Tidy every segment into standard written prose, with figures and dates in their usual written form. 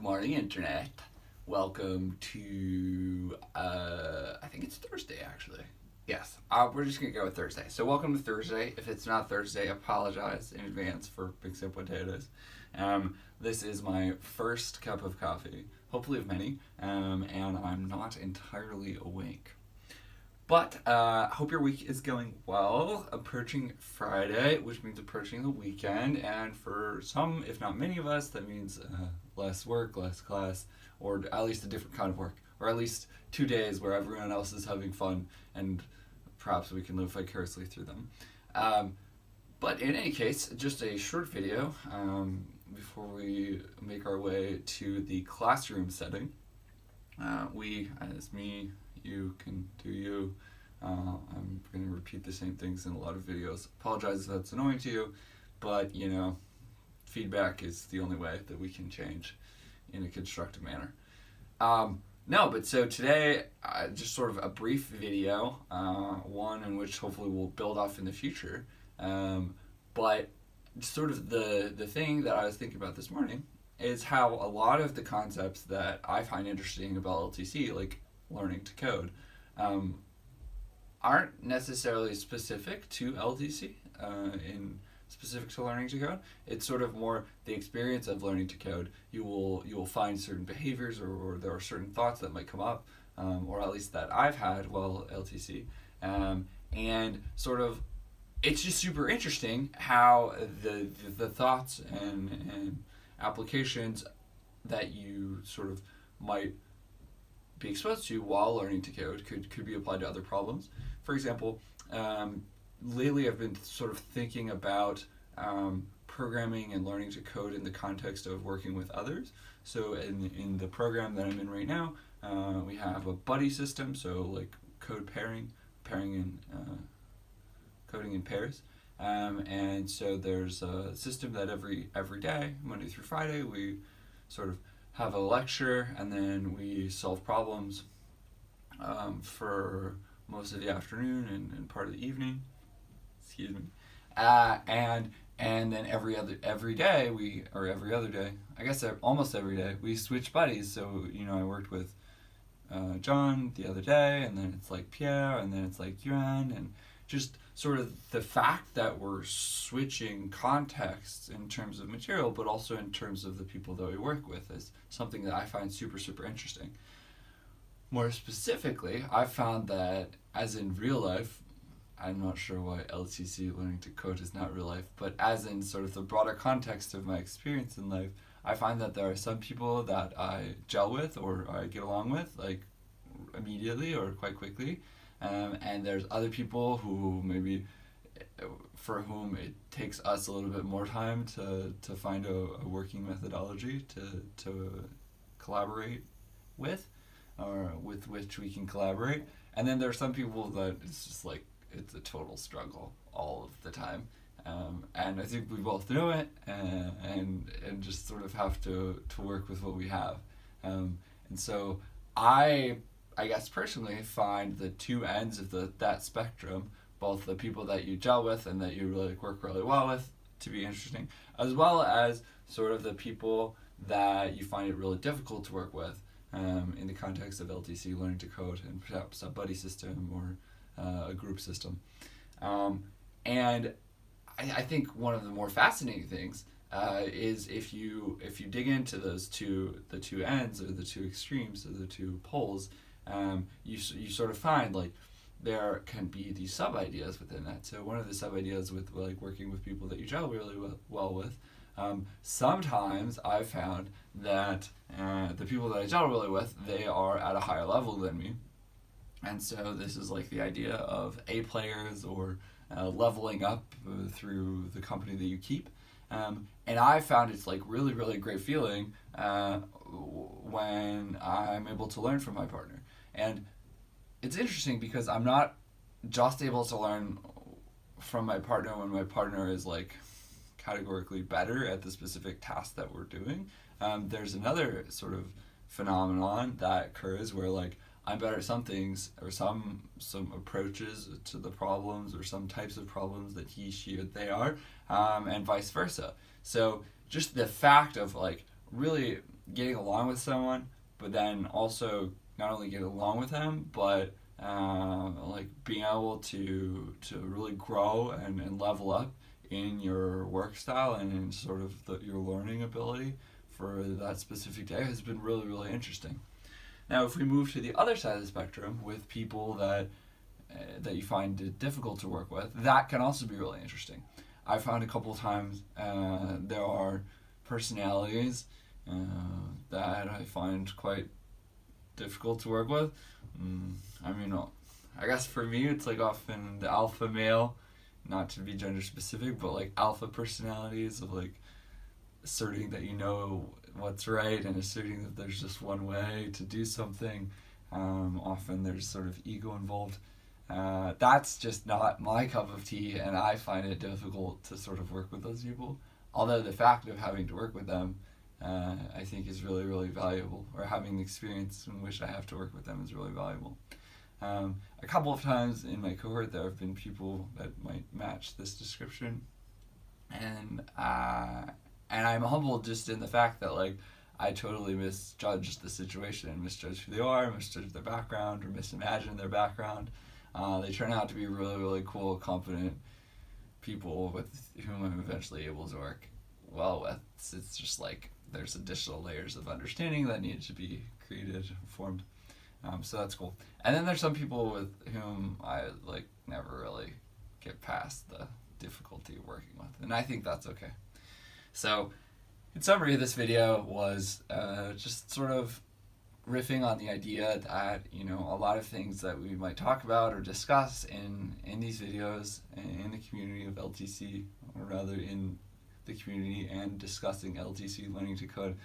morning, Internet. Welcome to, I think it's Thursday, actually. Yes, we're just going to go with Thursday. So, welcome to Thursday. If it's not Thursday, I apologize in advance for mixing up what day it is. This is my first cup of coffee, hopefully of many, and I'm not entirely awake. But hope your week is going well. Approaching Friday, which means approaching the weekend, and for some, if not many of us, that means less work, less class, or at least a different kind of work, or at least 2 days where everyone else is having fun, and perhaps we can live vicariously through them. But in any case, just a short video before we make our way to the classroom setting. We, as me, you can do you. I'm going to repeat the same things in a lot of videos. Apologize if that's annoying to you, but feedback is the only way that we can change in a constructive manner. So today, just sort of a brief video, one in which hopefully we'll build off in the future. But sort of the thing that I was thinking about this morning is how a lot of the concepts that I find interesting about LTC, like learning to code, aren't necessarily specific to LTC, specific to learning to code. It's sort of more the experience of learning to code. You will find certain behaviors or there are certain thoughts that might come up, or at least that I've had while LTC, and sort of it's just super interesting how the thoughts and applications that you sort of might be exposed to while learning to code could be applied to other problems. For example, lately I've been sort of thinking about programming and learning to code in the context of working with others. So in the program that I'm in right now, we have a buddy system, so like code pairing in coding in pairs. And so there's a system that every day, Monday through Friday, we sort of have a lecture and then we solve problems for most of the afternoon and part of the evening. Excuse me. And then every other day, I guess almost every day, we switch buddies. So I worked with John the other day, and then it's like Pierre, and then it's like Yuan, and just sort of the fact that we're switching contexts in terms of material, but also in terms of the people that we work with, is something that I find super, super interesting. More specifically, I found that, as in real life, I'm not sure why LTC, learning to code, is not real life, but as in sort of the broader context of my experience in life, I find that there are some people that I gel with or I get along with, like immediately or quite quickly, and there's other people who maybe for whom it takes us a little bit more time to find a working methodology to collaborate with, or with which we can collaborate. And then there are some people that it's just like it's a total struggle all of the time. And I think we both know it, and just sort of have to work with what we have. And so I guess personally find the two ends of that spectrum, both the people that you gel with and that you really work really well with, to be interesting, as well as sort of the people that you find it really difficult to work with in the context of LTC, learning to code, and perhaps a buddy system or a group system. And I think one of the more fascinating things is if you dig into the two ends, or the two extremes, or the two poles, you sort of find like there can be these sub ideas within that. So one of the sub ideas with like working with people that you gel really well with, sometimes I've found that the people that I gel really with, they are at a higher level than me, and so this is like the idea of A players, or leveling up through the company that you keep. And I found it's like really, really great feeling when I'm able to learn from my partner. And it's interesting because I'm not just able to learn from my partner when my partner is like categorically better at the specific task that we're doing. There's another sort of phenomenon that occurs where like I'm better at some things, or some approaches to the problems, or some types of problems that he, she, or they are, and vice versa. So just the fact of like really getting along with someone, but then also not only get along with them, but like being able to really grow and level up in your work style and in sort of your learning ability for that specific day has been really, really interesting. Now, if we move to the other side of the spectrum with people that you find it difficult to work with, that can also be really interesting. I found a couple of times there are personalities that I find quite difficult to work with. I mean, I guess for me it's like often the alpha male, not to be gender specific, but like alpha personalities of like asserting that you know what's right and asserting that there's just one way to do something. Often there's sort of ego involved. That's just not my cup of tea, and I find it difficult to sort of work with those people. Although the fact of having to work with them, I think is really, really valuable, or having the experience in which I have to work with them is really valuable. A couple of times in my cohort there have been people that might match this description, and I'm humbled just in the fact that like I totally misjudged the situation and misjudged who they are, misjudged their background, or misimagined their background. They turn out to be really, really cool, competent people with whom I'm eventually able to work well with. It's just like there's additional layers of understanding that need to be created, formed. So that's cool. And then there's some people with whom I like never really get past the difficulty of working with, and I think that's okay. So, in summary, this video was just sort of riffing on the idea that, you know, a lot of things that we might talk about or discuss in these videos in the community of LTC, or rather in the community and discussing LTC learning to code,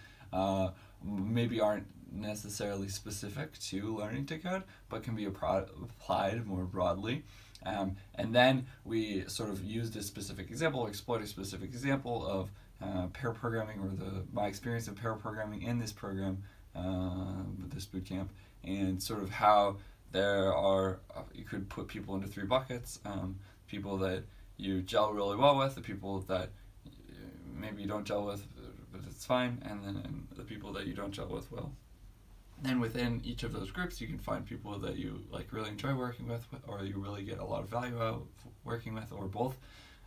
maybe aren't necessarily specific to learning to code, but can be applied more broadly. And then we sort of used a specific example, explored a specific example of pair programming, or my experience of pair programming in this program, this boot camp, and sort of how there are, you could put people into three buckets: people that you gel really well with, the people that maybe you don't gel with, but it's fine, and then the people that you don't gel with well. Then within each of those groups, you can find people that you like really enjoy working with, or you really get a lot of value out of working with, or both.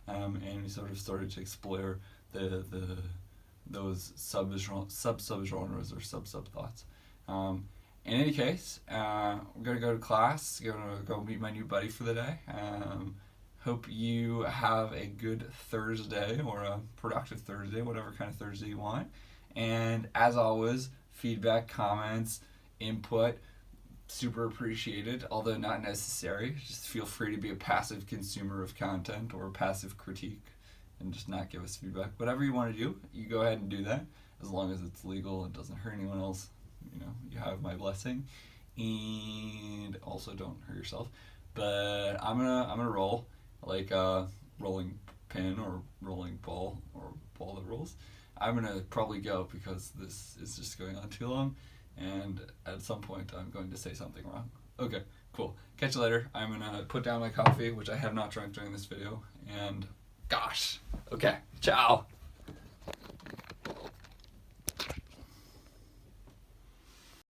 And we sort of started to explore those sub-subgenres or sub-thoughts. In any case, I'm going to go to class, going to go meet my new buddy for the day. Hope you have a good Thursday, or a productive Thursday, whatever kind of Thursday you want. And as always, feedback, comments, input, super appreciated, although not necessary. Just feel free to be a passive consumer of content, or a passive critique, and just not give us feedback. Whatever you want to do, you go ahead and do that, as long as it's legal and doesn't hurt anyone else. You know, you have my blessing, and also don't hurt yourself. But I'm gonna roll like a rolling pin or rolling ball, or ball that rolls. I'm gonna probably go because this is just going on too long, and at some point I'm going to say something wrong. Okay, cool. Catch you later. I'm gonna put down my coffee, which I have not drunk during this video, and gosh. Okay, ciao.